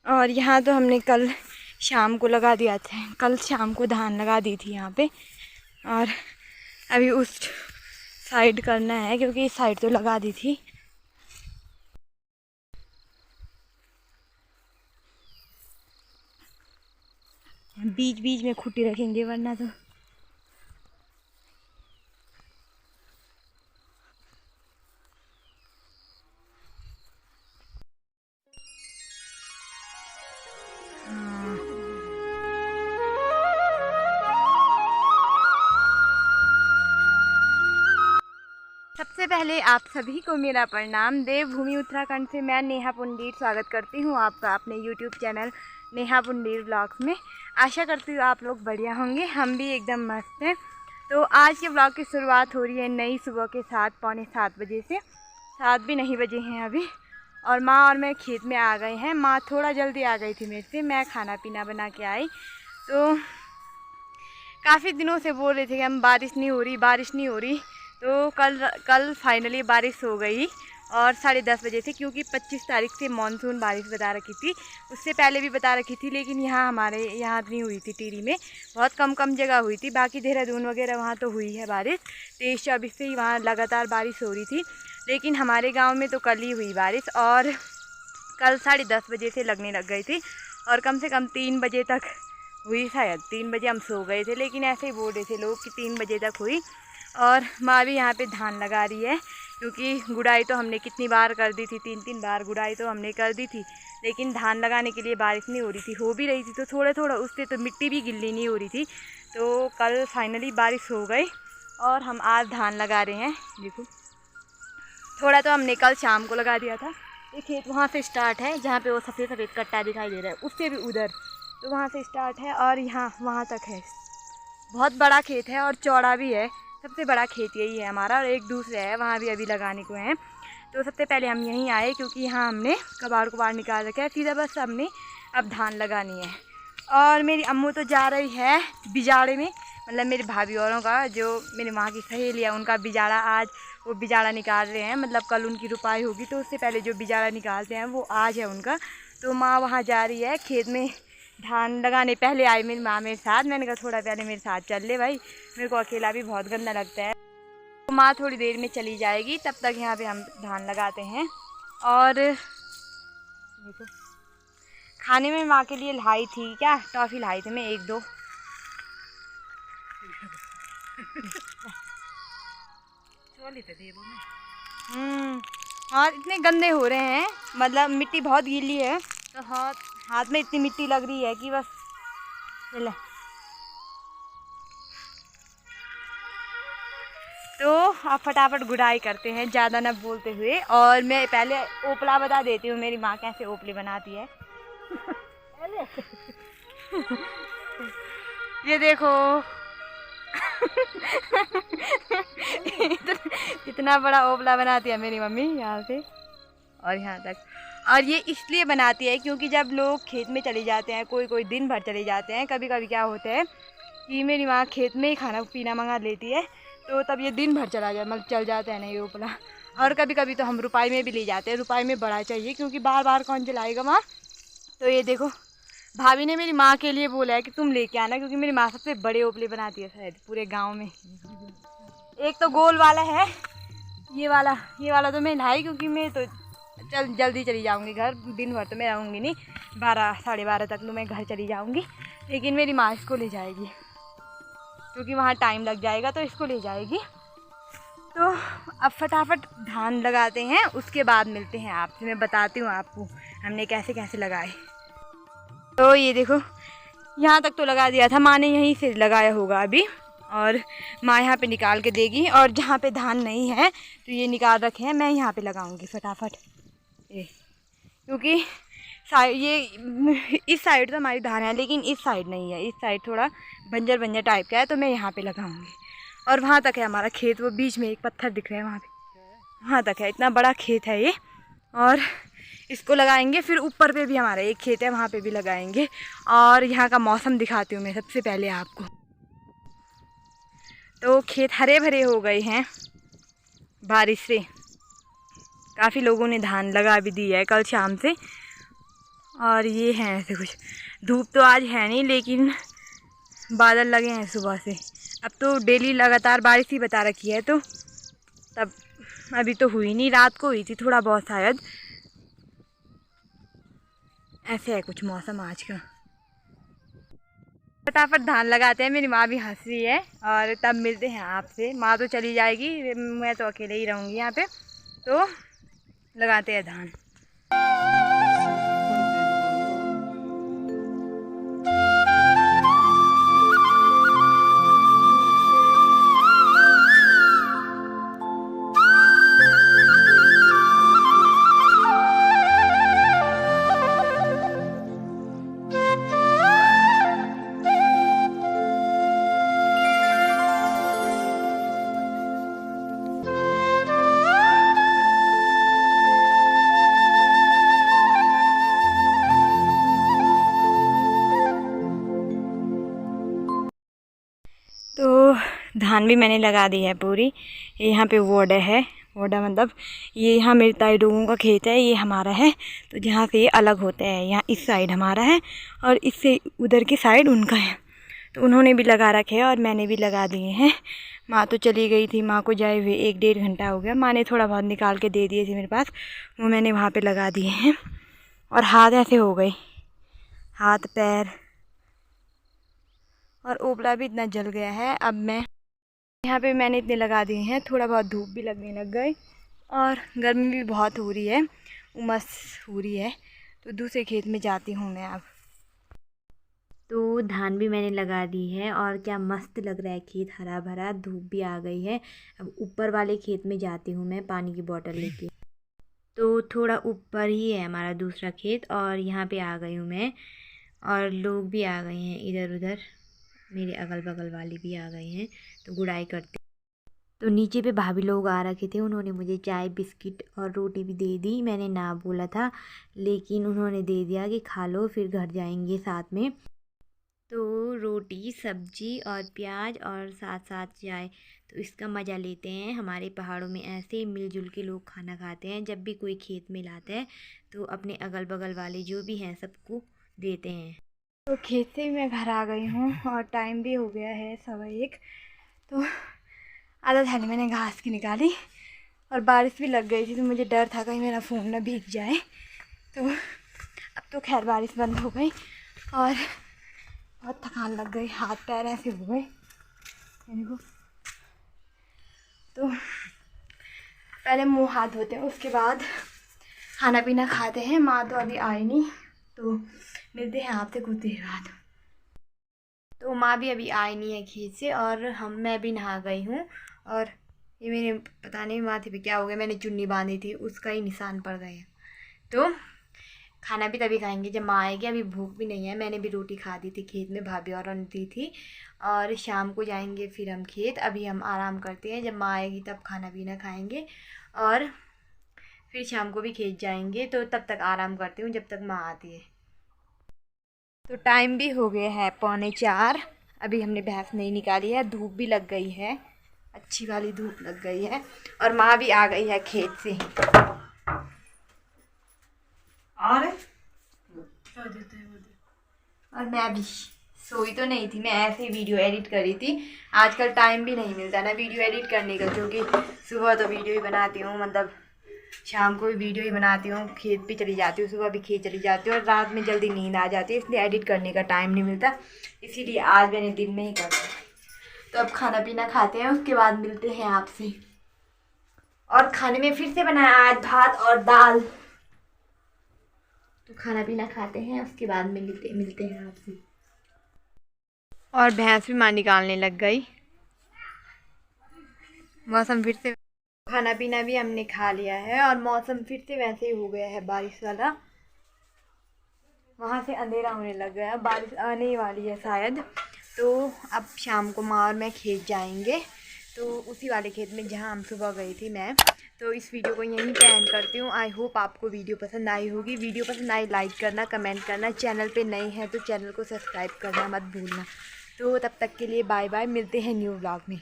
और यहाँ तो हमने कल शाम को लगा दिया था, कल शाम को धान लगा दी थी यहाँ पे। और अभी उस साइड करना है क्योंकि इस साइड तो लगा दी थी। बीच बीच में खुट्टी रखेंगे वरना तो सबसे पहले आप सभी को मेरा प्रणाम। देवभूमि उत्तराखंड से मैं नेहा पुंडीर स्वागत करती हूँ आपका अपने YouTube channel Neha Pundir blogs में। आशा करती हूँ आप लोग बढ़िया होंगे, हम भी एकदम मस्त हैं। तो आज के ब्लॉग की शुरुआत हो रही है नई सुबह के 7-7:45 बजे से। 7 भी नहीं बजे हैं अभी। और माँ और मैं खेत में आ गए हैं। माँ थोड़ा जल्दी आ गई थी मेरे से, मैं खाना पीना बना के आई। तो काफ़ी दिनों से बोल रहे थे कि हम बारिश नहीं हो रही। तो कल फाइनली बारिश हो गई और 10:30 बजे से, क्योंकि 25 तारीख से मानसून बारिश बता रखी थी। उससे पहले भी बता रखी थी, लेकिन यहाँ हमारे यहाँ नहीं हुई थी। टिहरी में बहुत कम जगह हुई थी, बाकी देहरादून वगैरह वहाँ तो हुई है बारिश। 23-24 से ही वहाँ लगातार बारिश हो रही थी, लेकिन हमारे गाँव में तो कल ही हुई बारिश। और कल 10:30 बजे से लगने लग गई थी और कम से कम 3 बजे तक हुई। शायद 3 बजे हम सो गए थे, लेकिन ऐसे ही बोल रहे थे लोग कि 3 बजे तक हुई। और माँ भी यहाँ पे धान लगा रही है, क्योंकि गुड़ाई तो हमने कितनी बार कर दी थी, 3 बार गुड़ाई तो हमने कर दी थी, लेकिन धान लगाने के लिए बारिश नहीं हो रही थी। हो भी रही थी तो थोड़ा उससे तो मिट्टी भी गिल्ली नहीं हो रही थी। तो कल फाइनली बारिश हो गई और हम आज धान लगा रहे हैं। देखो थोड़ा तो हमने कल शाम को लगा दिया था। ये खेत वहाँ से स्टार्ट है, जहाँ पे वो सफ़ेद कट्टा दिखाई दे रहा है, उससे भी उधर, तो वहाँ से स्टार्ट है और यहाँ वहाँ तक है। बहुत बड़ा खेत है और चौड़ा भी है। सबसे बड़ा खेत यही है हमारा, और एक दूसरा है वहाँ भी अभी लगाने को हैं। तो सबसे पहले हम यहीं आए, क्योंकि यहाँ हमने कबाड़ निकाल रखा है। सीधा बस हमने अब धान लगानी है। और मेरी अम्मू तो जा रही है बिजाड़े में, मतलब मेरे भाभी औरों का, जो मेरी माँ की सहेली है, उनका बिजाड़ा आज वो बिजाड़ा निकाल रहे हैं। मतलब कल उनकी रुपाई होगी, तो उससे पहले जो बिजाड़ा निकालते हैं वो आज है उनका। तो माँ वहाँ जा रही है खेत में धान लगाने। पहले आई मेरी माँ मेरे साथ, मैंने कहा थोड़ा पहले मेरे साथ चल ले भाई, मेरे को अकेला भी बहुत गंदा लगता है। तो माँ थोड़ी देर में चली जाएगी, तब तक यहाँ पे हम धान लगाते हैं। और देखो खाने में माँ के लिए लाई थी, क्या टॉफ़ी लाई थी मैं 1-2। और इतने गंदे हो रहे हैं, मतलब मिट्टी बहुत गीली है, तो हाथ में इतनी मिट्टी लग रही है कि बस चले। तो आप फटाफट गुड़ाई करते हैं ज़्यादा न बोलते हुए। और मैं पहले ओपला बता देती हूँ मेरी माँ कैसे ओपले बनाती है। ये देखो इतना बड़ा ओपला बनाती है मेरी मम्मी, यहाँ से और यहाँ तक। और ये इसलिए बनाती है क्योंकि जब लोग खेत में चले जाते हैं, कोई दिन भर चले जाते हैं, कभी क्या होता है कि मेरी माँ खेत में ही खाना पीना मंगा लेती है, तो तब ये दिन भर चल जाता है ना ये उपला। और कभी तो हम रुपाई में भी ले जाते हैं। रुपाई में बड़ा चाहिए, क्योंकि बार कौन चलाएगा वहाँ। तो ये देखो भाभी ने मेरी माँ के लिए बोला है कि तुम लेके आना, क्योंकि मेरी माँ सबसे बड़े उपले बनाती है शायद पूरे गाँव में। एक तो गोल वाला है, ये वाला तो मैं लाई, क्योंकि मैं तो जल्दी चली जाऊँगी घर। दिन भर तो मैं रहूँगी नहीं, 12-12:30 तक तो मैं घर चली जाऊँगी। लेकिन मेरी माँ इसको ले जाएगी, क्योंकि वहाँ टाइम लग जाएगा, तो इसको ले जाएगी। तो अब फटाफट धान लगाते हैं, उसके बाद मिलते हैं आपसे। मैं बताती हूँ आपको हमने कैसे लगाए। तो ये देखो यहाँ तक तो लगा दिया था माँ ने, यहीं से लगाया होगा अभी। और माँ यहाँ पे निकाल के देगी, और जहाँ पे धान नहीं है तो ये निकाल रखे हैं, मैं यहाँ पे लगाऊंगी फटाफट ये। क्योंकि ये इस साइड तो हमारी धान है, लेकिन इस साइड नहीं है। इस साइड थोड़ा बंजर टाइप का है, तो मैं यहाँ पे लगाऊंगी। और वहाँ तक है हमारा खेत, वो बीच में एक पत्थर दिख रहा है वहाँ पे, वहाँ तक है। इतना बड़ा खेत है ये, और इसको लगाएंगे। फिर ऊपर पे भी हमारा एक खेत है, वहाँ पे भी लगाएंगे। और यहाँ का मौसम दिखाती हूँ मैं सबसे पहले आपको। तो खेत हरे भरे हो गए हैं बारिश से, काफ़ी लोगों ने धान लगा भी दी है कल शाम से। और ये है ऐसे कुछ। धूप तो आज है नहीं, लेकिन बादल लगे हैं सुबह से। अब तो डेली लगातार बारिश ही बता रखी है, तो तब अभी तो हुई नहीं, रात को हुई थी थोड़ा बहुत शायद। ऐसे है कुछ मौसम आज का। फटाफट धान लगाते हैं, मेरी माँ भी हंस रही है, और तब मिलते हैं आपसे। माँ तो चली जाएगी, मैं तो अकेले ही रहूँगी यहाँ पे, तो लगाते हैं धान। तो धान भी मैंने लगा दी है पूरी। यहाँ पे वोडा है, वोडा मतलब ये यहाँ मेरे ताई लोगों का खेत है, ये हमारा है। तो जहाँ से ये अलग होता है, यहाँ इस साइड हमारा है और इससे उधर की साइड उनका है। तो उन्होंने भी लगा रखे हैं और मैंने भी लगा दिए हैं। माँ तो चली गई थी, माँ को जाए हुए 1-1.5 घंटा हो गया। माँ ने थोड़ा बहुत निकाल के दे दिए थे मेरे पास, वो मैंने वहाँ पर लगा दिए हैं। और हाथ ऐसे हो गए, हाथ पैर, और ओबला भी इतना जल गया है। अब मैं यहाँ पे मैंने इतने लगा दिए हैं, थोड़ा बहुत धूप भी लगने लग गई और गर्मी भी बहुत हो रही है, उमस हो रही है। तो दूसरे खेत में जाती हूँ मैं अब। तो धान भी मैंने लगा दी है और क्या मस्त लग रहा है खेत, हरा भरा, धूप भी आ गई है। अब ऊपर वाले खेत में जाती हूँ मैं पानी की बोतल लेके। तो थोड़ा ऊपर ही है हमारा दूसरा खेत, और यहाँ पे आ गई हूँ मैं। और लोग भी आ गए हैं इधर उधर, मेरे अगल बगल वाले भी आ गए हैं, तो गुड़ाई करते। तो नीचे पे भाभी लोग आ रखे थे, उन्होंने मुझे चाय बिस्किट और रोटी भी दे दी। मैंने ना बोला था, लेकिन उन्होंने दे दिया कि खा लो, फिर घर जाएंगे साथ में। तो रोटी सब्जी और प्याज और साथ साथ चाय, तो इसका मज़ा लेते हैं। हमारे पहाड़ों में ऐसे ही मिलजुल के लोग खाना खाते हैं। जब भी कोई खेत में लाता है तो अपने अगल बगल वाले जो भी हैं सबको देते हैं। तो खेत से मैं घर आ गई हूँ और टाइम भी हो गया है 1:15। तो आधा थाली मैंने घास की निकाली और बारिश भी लग गई थी, तो मुझे डर था कहीं मेरा फ़ोन ना भीग जाए। तो अब तो खैर बारिश बंद हो गई और बहुत थकान लग गई, हाथ पैर ऐसे हो गए मेरे को। तो पहले मुंह हाथ धोते हैं, उसके बाद खाना पीना खाते हैं। माँ तो अभी आई नहीं, तो मिलते हैं आपसे कुछ देर बाद। तो माँ भी अभी आई नहीं है खेत से, और मैं भी नहा गई हूँ। और ये मेरे पता नहीं माथे पे क्या हो गया, मैंने चुन्नी बांधी थी उसका ही निशान पड़ गया। तो खाना भी तभी खाएंगे जब माँ आएगी, अभी भूख भी नहीं है। मैंने भी रोटी खा दी थी खेत में, भाभी और दी थी। और शाम को जाएंगे फिर हम खेत। अभी हम आराम करते हैं, जब माँ आएगी तब खाना पीना खाएंगे और फिर शाम को भी खेत जाएंगे। तो तब तक आराम करती हूँ जब तक माँ आती है। तो टाइम भी हो गया है 3:45। अभी हमने भैंस नहीं निकाली है, धूप भी लग गई है, अच्छी वाली धूप लग गई है। और माँ भी आ गई है खेत से। और मैं अभी सोई तो नहीं थी, मैं ऐसे ही वीडियो एडिट करी थी। आजकल टाइम भी नहीं मिलता ना वीडियो एडिट करने का, क्योंकि सुबह तो वीडियो ही बनाती हूँ, मतलब शाम को भी वीडियो ही बनाती हूँ, खेत भी चली जाती हूँ, सुबह भी खेत चली जाती हूँ, और रात में जल्दी नींद आ जाती है, इसलिए एडिट करने का टाइम नहीं मिलता। इसीलिए आज मैंने दिन में ही कर दिया। तो अब खाना पीना खाते हैं, उसके बाद मिलते हैं आपसे। और खाने में फिर से बनाया आज भात और दाल। तो खाना पीना खाते हैं, उसके बाद मिलते हैं आपसे। और भैंस भी माँ निकालने लग गई। मौसम फिर से, खाना पीना भी हमने खा लिया है और मौसम फिर से वैसे ही हो गया है बारिश वाला। वहाँ से अंधेरा होने लग गया, बारिश आने ही वाली है शायद। तो अब शाम को माँ और मैं खेत जाएंगे, तो उसी वाले खेत में जहाँ हम सुबह गई थी मैं। तो इस वीडियो को यहीं पे एंड करती हूँ। आई होप आपको वीडियो पसंद आई होगी। वीडियो पसंद आई लाइक करना, कमेंट करना, चैनल पे नए हैं तो चैनल को सब्सक्राइब करना मत भूलना। तो तब तक के लिए बाय बाय, मिलते हैं न्यू व्लॉग में।